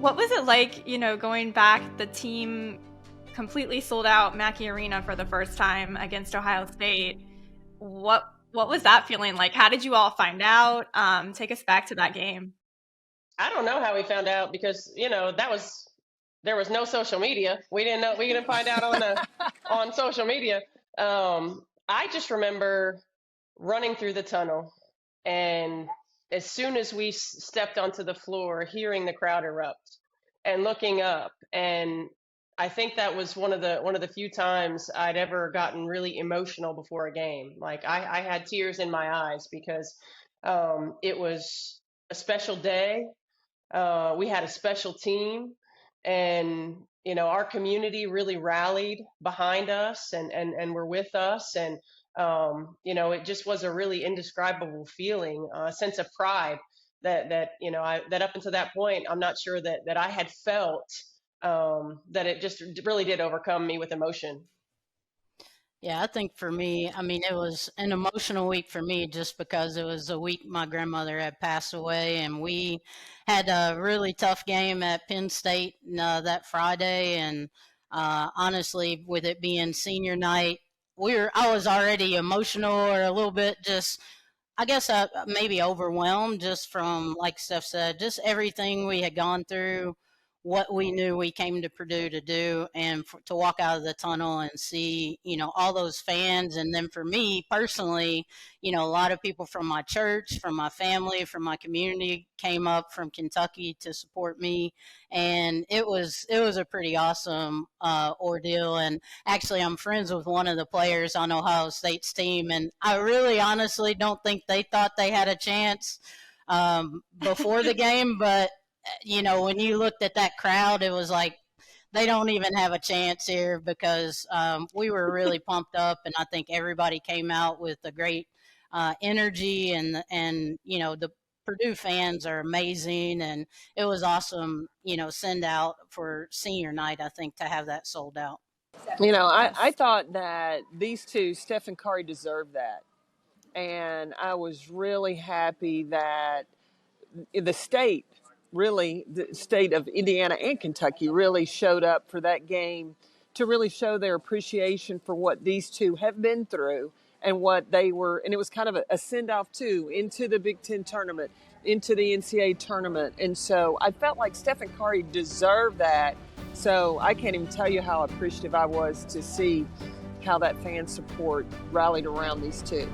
What was it like, going back, the team completely sold out Mackey Arena for the first time against Ohio State? What was that feeling like? How did you all find out? Take us back to that game. I don't know how we found out because there was no social media. We didn't find out on social media. I just remember running through the tunnel, and as soon as we stepped onto the floor, hearing the crowd erupt and looking up, and I think that was one of the few times I'd ever gotten really emotional before a game. Like I had tears in my eyes because it was a special day. We had a special team, and our community really rallied behind us and were with us, and it just was a really indescribable feeling, a sense of pride that up until that point I'm not sure that I had felt, that it just really did overcome me with emotion. Yeah, I think for me, I mean, it was an emotional week for me just because it was a week my grandmother had passed away, and we had a really tough game at Penn State that Friday. And honestly, with it being senior night, I was already emotional or a little bit just, I guess, maybe overwhelmed just from, like Steph said, just everything we had gone through, what we knew we came to Purdue to do, and to walk out of the tunnel and see, all those fans. And then for me personally, a lot of people from my church, from my family, from my community came up from Kentucky to support me. And it was a pretty awesome ordeal. And actually, I'm friends with one of the players on Ohio State's team, and I really honestly don't think they thought they had a chance before the game. But when you looked at that crowd, it was like they don't even have a chance here because we were really pumped up, and I think everybody came out with a great energy, and the Purdue fans are amazing, and it was awesome, send out for senior night, I think, to have that sold out. I thought that these two, Steph and Kari, deserved that. And I was really happy that the state of Indiana and Kentucky really showed up for that game to really show their appreciation for what these two have been through and what they were. And it was kind of a send-off, too, into the Big Ten tournament, into the NCAA tournament. And so I felt like Steph and Kari deserved that. So I can't even tell you how appreciative I was to see how that fan support rallied around these two.